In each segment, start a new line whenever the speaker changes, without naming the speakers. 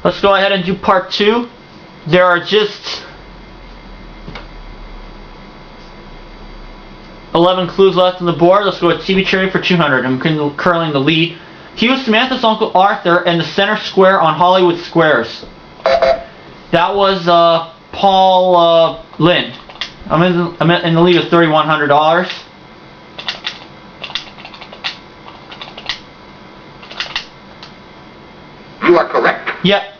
Let's go ahead and do part 2. There are just 11 clues left on the board. Let's go with TV Trivia for 200. I'm currently in the lead. He was Samantha's Uncle Arthur in the center square on Hollywood Squares. That was Paul Lynn. I'm in the lead with $3,100.
You are correct.
Yep.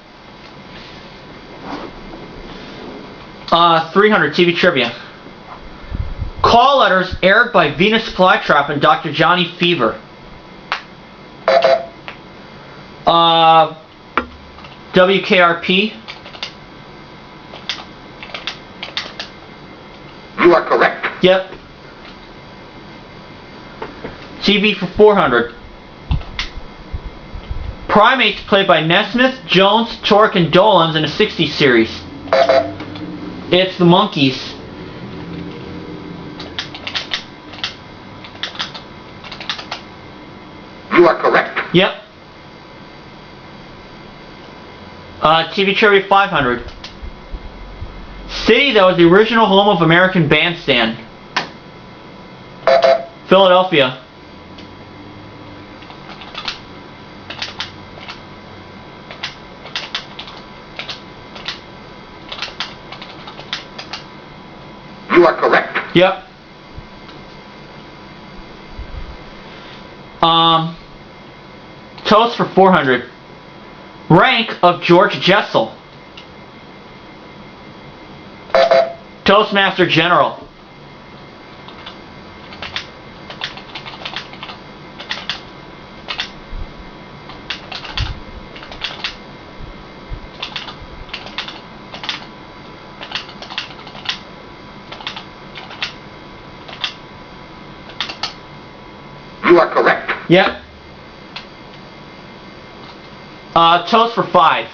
300 TV Trivia. Call letters aired by Venus Flytrap and Dr. Johnny Fever. WKRP.
You are correct.
Yep. TV for 400. Primates played by Nesmith, Jones, TORK, and DOLENZ in a 60s series. It's the monkeys.
You are correct.
Yep. TV Trivia 500. City that was the original home of American Bandstand. Philadelphia.
You are correct.
Yep. Toast for 400. Rank of George Jessel. Toastmaster General.
You are correct.
Yep. Toast for 5.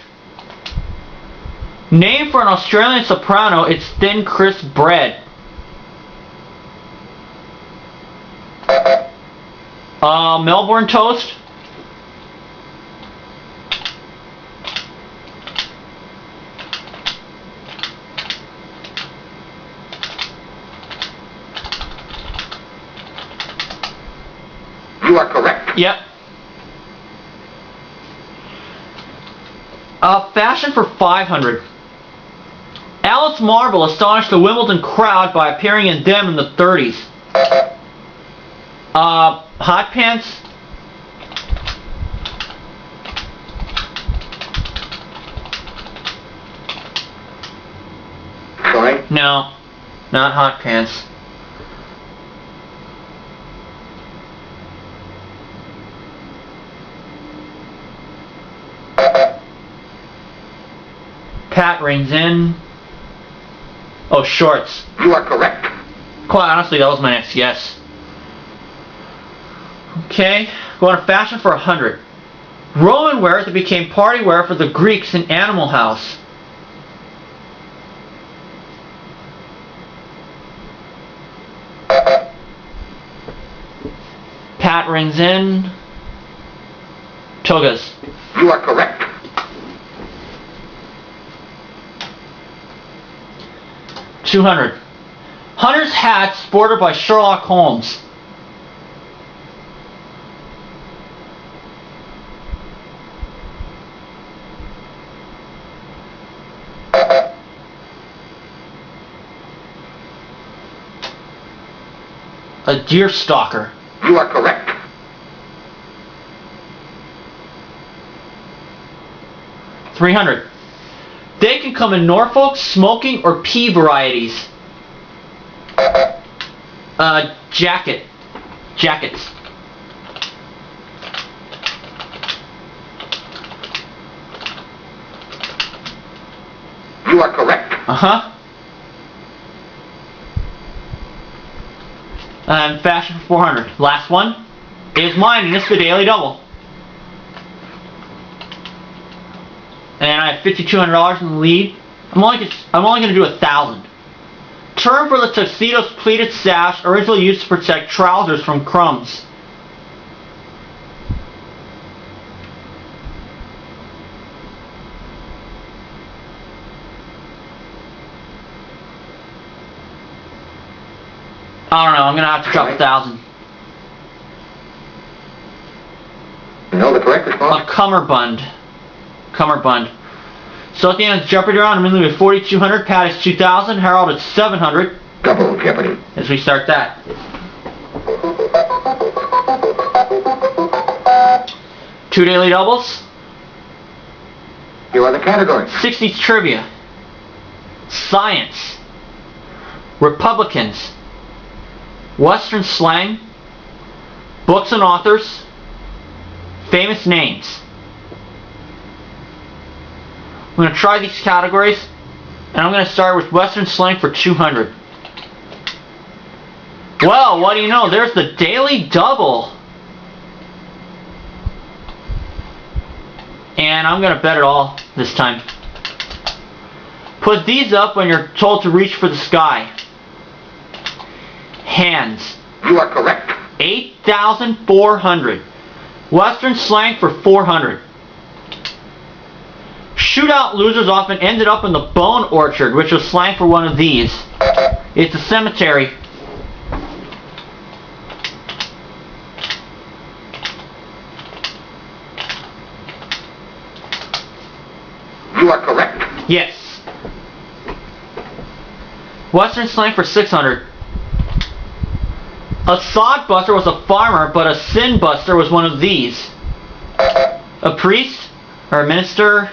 Name for an Australian soprano, it's thin, crisp bread. Melbourne toast.
You are correct.
Yep. Fashion for 500. Alice Marble astonished the Wimbledon crowd by appearing in them in the 30s. Hot pants.
Sorry?
No, not hot pants. Pat rings in. Oh, shorts.
You are correct.
Quite honestly, that was my next guess. Okay, going to fashion for 100. Roman wear that became party wear for the Greeks in Animal House. Pat rings in. Togas.
You are correct.
200. Hunter's hat sported by Sherlock Holmes. A deer stalker.
You are correct.
300. They can come in Norfolk, smoking, or pea varieties. Jackets.
You are correct.
Uh-huh. And fashion for 400. Last one is mine, and this is the Daily Double. And I have $5,200 in the lead. I'm only going to do 1,000. Term for the tuxedo's pleated sash, originally used to protect trousers from crumbs. I don't know, I'm gonna have to drop 1,000.
No, the correct response?
A cummerbund. Cummerbund. So at the end of the Jeopardy round, I'm gonna leave at 4,200, Pat is 2,000, Harold is 700.
Double Jeopardy.
As we start that. 2 daily doubles.
Here are the categories.
60s trivia. Science. Republicans. Western slang. Books and authors. Famous names. I'm going to try these categories, and I'm going to start with Western slang for 200. Well, what do you know? There's the daily double. And I'm going to bet it all this time. Put these up when you're told to reach for the sky. Hands.
You are correct.
8,400. Western slang for 400. Shootout losers often ended up in the bone orchard, which was slang for one of these. It's a cemetery.
You are correct.
Yes. Western slang for 600. A sodbuster was a farmer, but a sin buster was one of these. A priest? Or a minister?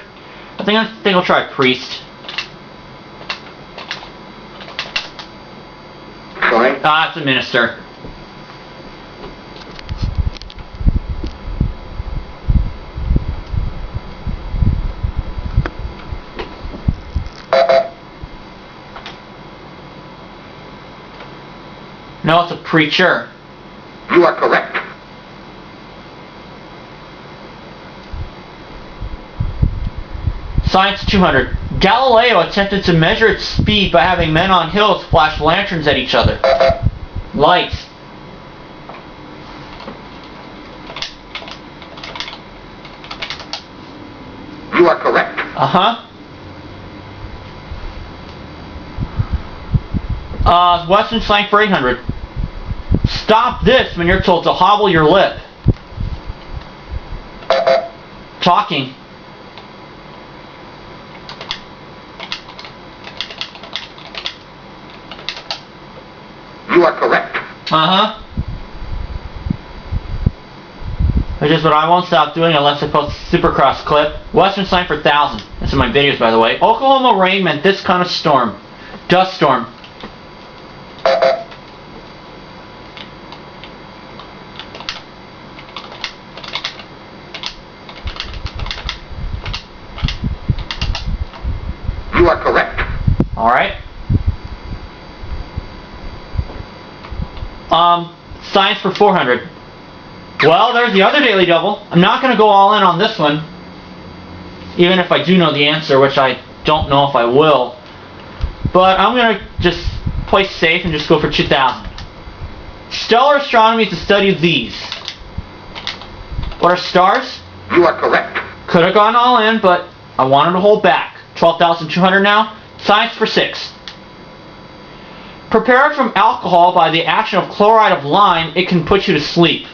I think I'll try priest.
Sorry?
Ah, it's a minister. No, it's a preacher.
You are correct.
Science 200. Galileo attempted to measure its speed by having men on hills flash lanterns at each other. Lights.
You are correct.
Uh-huh. Western slang for 800. Stop this when you're told to hobble your lip. Talking.
You are correct.
Uh-huh. Which is what I won't stop doing unless I post a Supercross clip. Western slang for 1,000. That's in my videos, by the way. Oklahoma rain meant this kind of storm. Dust storm.
You are correct.
Alright. Science for 400. Well, there's the other daily double. I'm not going to go all in on this one. Even if I do know the answer, which I don't know if I will. But I'm going to just play safe and just go for 2,000. Stellar astronomy is the study of these. What are stars?
You are correct.
Could have gone all in, but I wanted to hold back. 12,200 now. Science for 6. Prepared from alcohol by the action of chloride of lime, it can put you to sleep.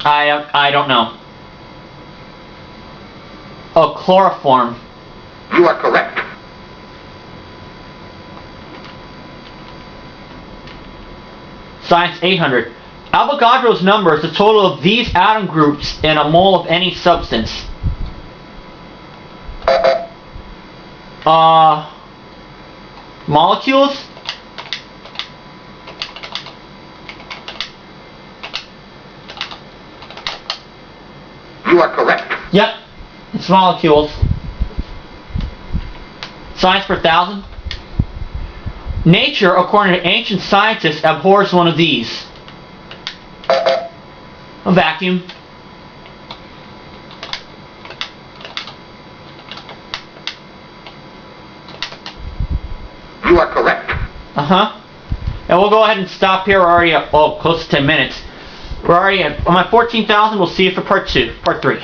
I don't know. Oh, chloroform.
You are correct.
Science 800. Avogadro's number is the total of these atom groups in a mole of any substance. Molecules?
You are correct.
Yep, it's molecules. Science per 1,000. Nature, according to ancient scientists, abhors one of these. A vacuum.
You are correct.
Uh-huh. And we'll go ahead and stop here. We're already at, close to 10 minutes. We're already at, I'm at 14,000. We'll see you for part 3.